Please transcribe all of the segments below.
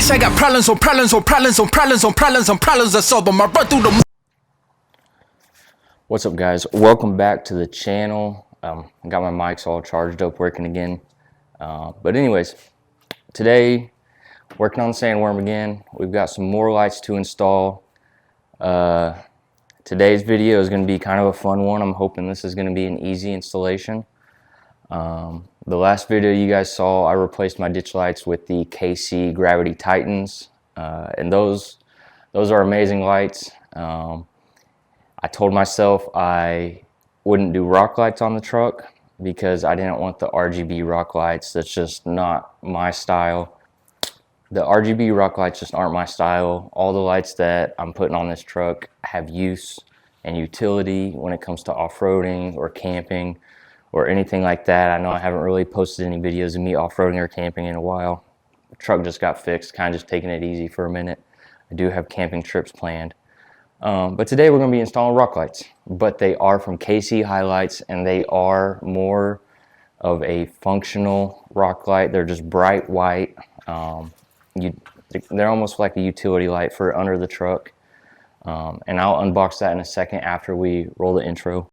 Bitch, I got problems on problems on problems on problems on problems on problems. I solve them. I run through the. What's up, guys? Welcome back to the channel. I got my mics all charged up, working again. But anyways, today working on the sandworm again. We've got some more lights to install. Today's video is going to be kind of a fun one. I'm hoping this is going to be an easy installation. The last video you guys saw, I replaced my ditch lights with the KC Gravity Titans, and those are amazing lights. I told myself I wouldn't do rock lights on the truck because I didn't want the RGB rock lights. That's just not my style. The RGB rock lights just aren't my style. All the lights that I'm putting on this truck have use and utility when it comes to off-roading or camping or anything like that. I know I haven't really posted any videos of me off-roading or camping in a while. The truck just got fixed, kind of just taking it easy for a minute. I do have camping trips planned. But today we're going to be installing rock lights, but they are from KC Highlights, and they are more of a functional rock light. They're just bright white. They're almost like a utility light for under the truck. And I'll unbox that in a second after we roll the intro.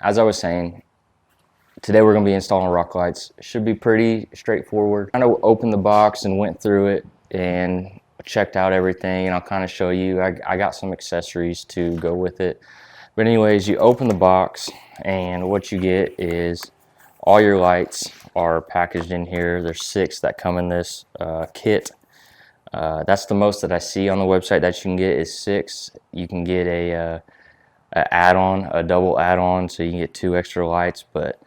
As I was saying, today we're going to be installing rock lights. It should be pretty straightforward. I kind of opened the box and went through it and checked out everything, and I'll kind of show you. I got some accessories to go with it. But anyways, you open the box and what you get is all your lights are packaged in here. There's 6 that come in this kit. That's the most that I see on the website that you can get is 6. You can get a add-on, a double add-on, so you can get 2 extra lights, but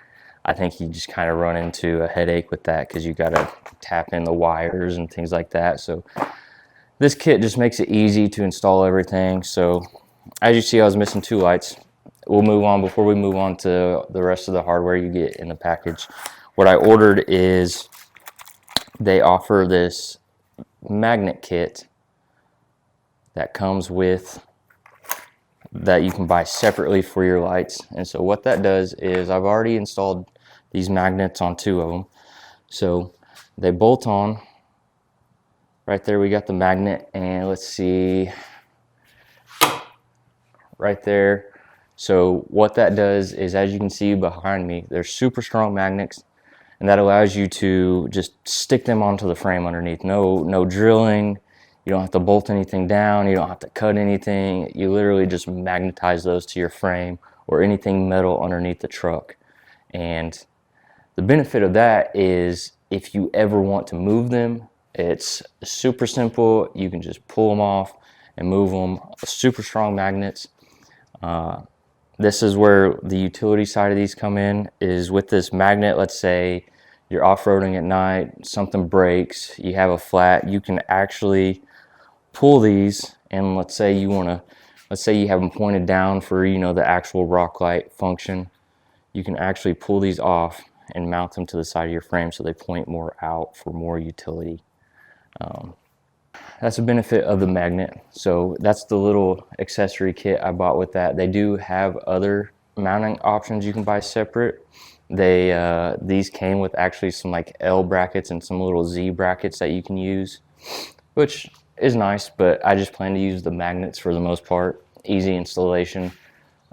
I think you just kind of run into a headache with that because you got to tap in the wires and things like that. So this kit just makes it easy to install everything. So as you see, I was missing 2 lights. We'll move on. Before we move on to the rest of the hardware you get in the package, what I ordered is they offer this magnet kit that comes with that you can buy separately for your lights. And so what that does is I've already installed these magnets on 2 of them. So they bolt on. Right there we got the magnet, and let's see, right there. So what that does is, as you can see behind me, they're super strong magnets, and that allows you to just stick them onto the frame underneath. No drilling. You don't have to bolt anything down. You don't have to cut anything. You literally just magnetize those to your frame or anything metal underneath the truck. And the benefit of that is if you ever want to move them, it's super simple. You can just pull them off and move them. Super strong magnets. This is where the utility side of these come in, is with this magnet. Let's say you're off-roading at night, something breaks, you have a flat, you can actually pull these, and let's say you have them pointed down for, you know, the actual rock light function. You can actually pull these off and mount them to the side of your frame so they point more out for more utility. That's a benefit of the magnet. So that's the little accessory kit I bought with that. They do have other mounting options you can buy separate. These came with actually some like L brackets and some little Z brackets that you can use, which is nice, but I just plan to use the magnets for the most part. Easy installation.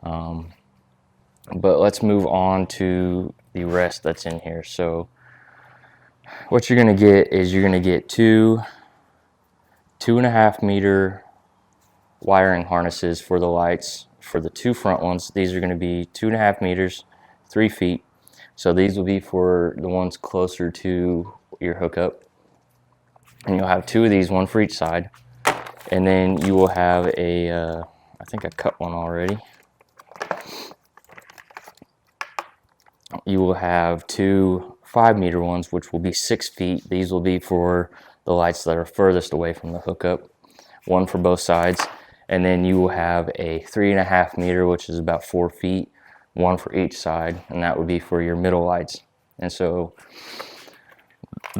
But let's move on to the rest that's in here. So what you're going to get is you're going to get 2.5 meter wiring harnesses for the lights. For the 2 front ones, these are going to be 2.5 meters, 3 feet. So these will be for the ones closer to your hookup. And you'll have 2 of these, 1 for each side. And then you will have I think I cut one already. You will have 2 5-meter ones, which will be 6 feet. These will be for the lights that are furthest away from the hookup. 1 for both sides. And then you will have a 3.5 meter, which is about 4 feet, one for each side, and that would be for your middle lights. And so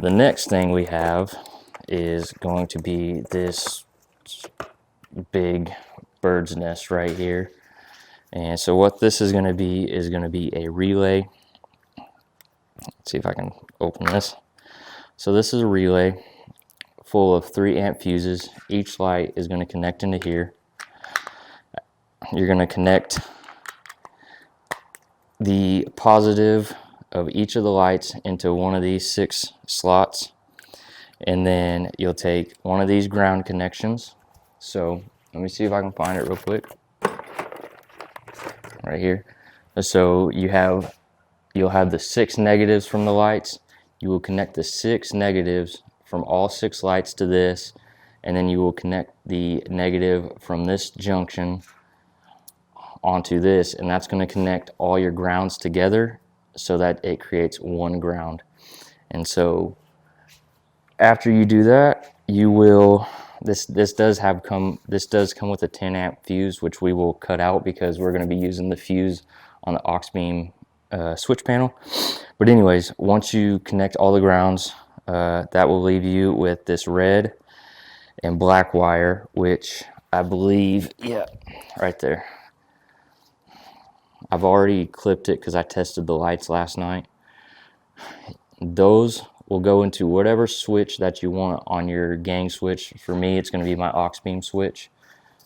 the next thing we have is going to be this big bird's nest right here. And so what this is going to be a relay. Let's see if I can open this. So this is a relay full of 3 amp fuses. Each light is going to connect into here. You're going to connect the positive of each of the lights into one of these 6 slots, and then you'll take one of these ground connections. So let me see if I can find it real quick. Right here. So you'll have the 6 negatives from the lights. You will connect the 6 negatives from all 6 lights to this, and then you will connect the negative from this junction onto this, and that's going to connect all your grounds together so that it creates one ground. And so after you do that, you will this does come with a 10 amp fuse, which we will cut out because we're going to be using the fuse on the aux beam switch panel. But anyways, once you connect all the grounds, that will leave you with this red and black wire, which I believe, yeah, right there. I've already clipped it because I tested the lights last night. Those will go into whatever switch that you want on your gang switch. For me, it's going to be my aux beam switch.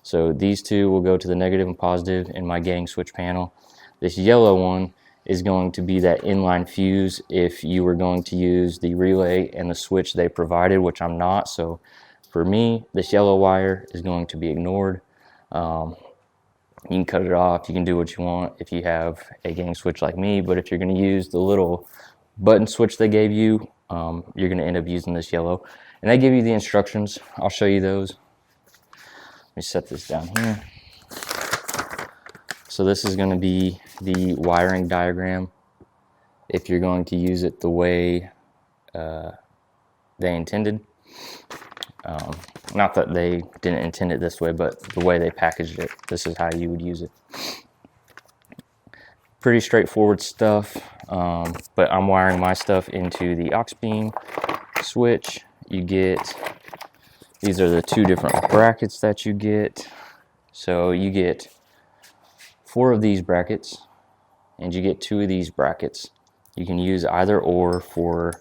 So these 2 will go to the negative and positive in my gang switch panel. This yellow one is going to be that inline fuse if you were going to use the relay and the switch they provided, which I'm not. So for me, this yellow wire is going to be ignored. You can cut it off, you can do what you want if you have a gang switch like me, but if you're going to use the little button switch they gave you, you're going to end up using this yellow. And they give you the instructions. I'll show you those. Let me set this down here. So this is going to be the wiring diagram if you're going to use it the way they intended. Not that they didn't intend it this way, but the way they packaged it, this is how you would use it. Pretty straightforward stuff, but I'm wiring my stuff into the aux beam switch. You get, these are the 2 different brackets that you get. So you get 4 of these brackets, and you get 2 of these brackets. You can use either or for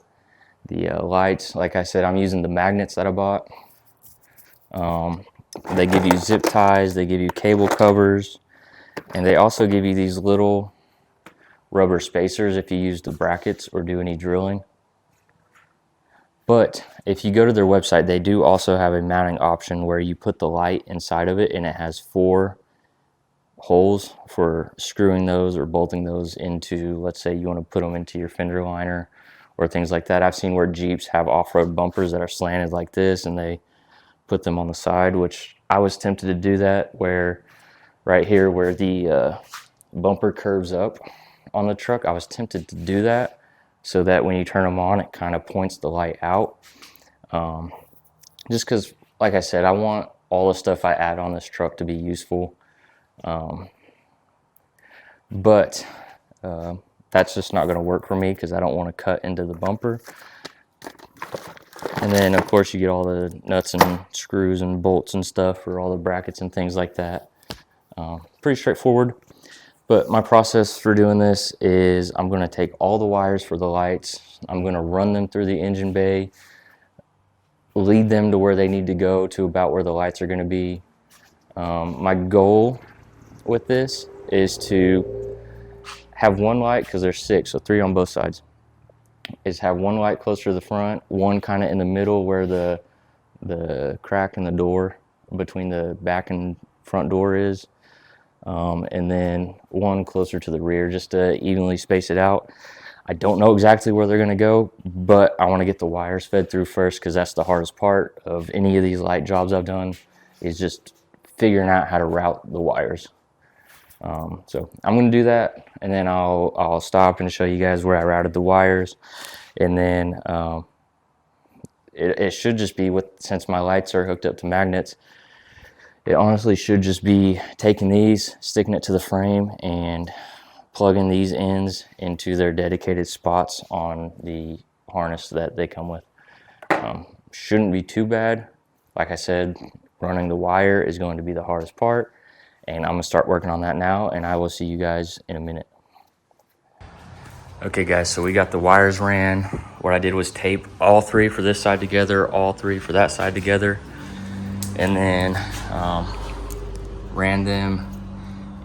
the lights. Like I said, I'm using the magnets that I bought. They give you zip ties, they give you cable covers, and they also give you these little rubber spacers if you use the brackets or do any drilling. But if you go to their website, they do also have a mounting option where you put the light inside of it, and it has 4 holes for screwing those or bolting those into, let's say you want to put them into your fender liner or things like that. I've seen where Jeeps have off-road bumpers that are slanted like this, and they put them on the side, which I was tempted to do that, where right here where the bumper curves up on the truck, I was tempted to do that so that when you turn them on, it kind of points the light out. Just because, like I said, I want all the stuff I add on this truck to be useful. But that's just not going to work for me because I don't want to cut into the bumper. And then of course you get all the nuts and screws and bolts and stuff for all the brackets and things like that. Pretty straightforward. But my process for doing this is I'm going to take all the wires for the lights, I'm going to run them through the engine bay, lead them to where they need to go to about where the lights are going to be. My goal with this is to have one light, because there's 6, so 3 on both sides, is have one light closer to the front, one kind of in the middle where the crack in the door between the back and front door is, and then one closer to the rear, just to evenly space it out. I don't know exactly where they're going to go, but I want to get the wires fed through first, because that's the hardest part of any of these light jobs I've done, is just figuring out how to route the wires. So I'm going to do that, and then I'll stop and show you guys where I routed the wires, and then it should just be, since my lights are hooked up to magnets, It honestly should just be taking these, sticking it to the frame, and plugging these ends into their dedicated spots on the harness that they come with. Shouldn't be too bad. Like I said, running the wire is going to be the hardest part, and I'm gonna start working on that now, and I will see you guys in a minute. Okay guys, so we got the wires ran. What I did was tape all three for this side together, all three for that side together, and then ran them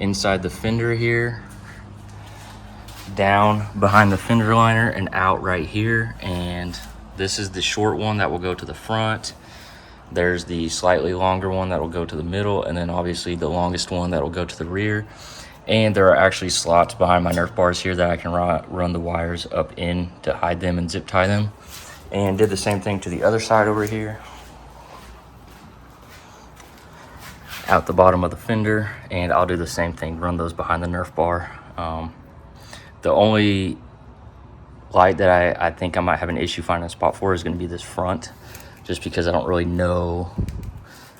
inside the fender here, down behind the fender liner, and out right here. And this is the short one that will go to the front. There's the slightly longer one that will go to the middle, and then obviously the longest one that will go to the rear. And there are actually slots behind my Nerf bars here that I can run the wires up in to hide them and zip tie them. And did the same thing to the other side over here. Out the bottom of the fender, and I'll do the same thing, run those behind the Nerf bar. The only light that I think I might have an issue finding a spot for is going to be this front, just because I don't really know.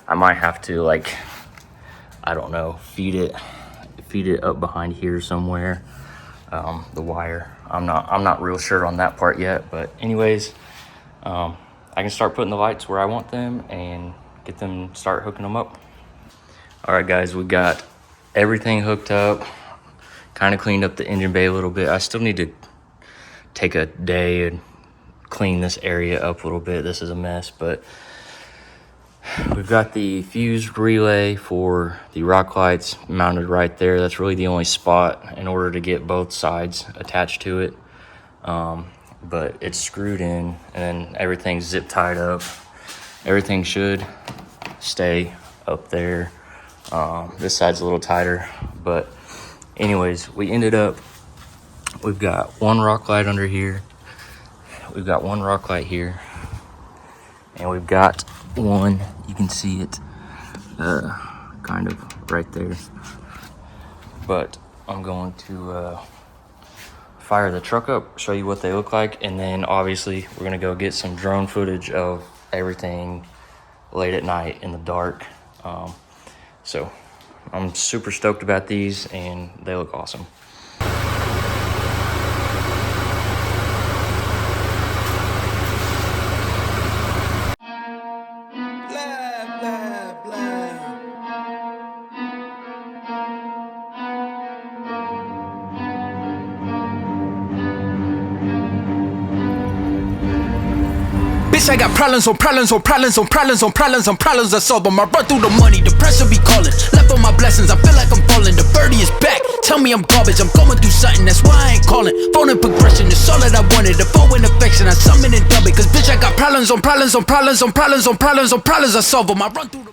I might have to, like, I don't know, feed it up behind here somewhere, the wire. I'm not real sure on that part yet, but anyways, I can start putting the lights where I want them and get them, start hooking them up. All right guys, we got everything hooked up, kind of cleaned up the engine bay a little bit. I still need to take a day and clean this area up a little bit. This is a mess, but we've got the fused relay for the rock lights mounted right there. That's really the only spot in order to get both sides attached to it. But it's screwed in, and everything's zip tied up. Everything should stay up there. This side's a little tighter, but anyways, we ended up, we've got one rock light under here. We've got one rock light here, and we've got one, you can see it kind of right there, but I'm going to fire the truck up, show you what they look like, and then obviously we're gonna go get some drone footage of everything late at night in the dark. So I'm super stoked about these, and they look awesome. Bitch, I got problems on problems on problems on problems on problems on problems I solve them. I run through the money, the pressure be calling. Left on my blessings, I feel like I'm falling. The birdie is back, tell me I'm garbage. I'm going through something, that's why I ain't calling. Phone and progression, it's all that I wanted. The phone in affection, I summon and dub it. Cause bitch, I got problems on problems on problems on problems on problems on problems I solve them. I run through the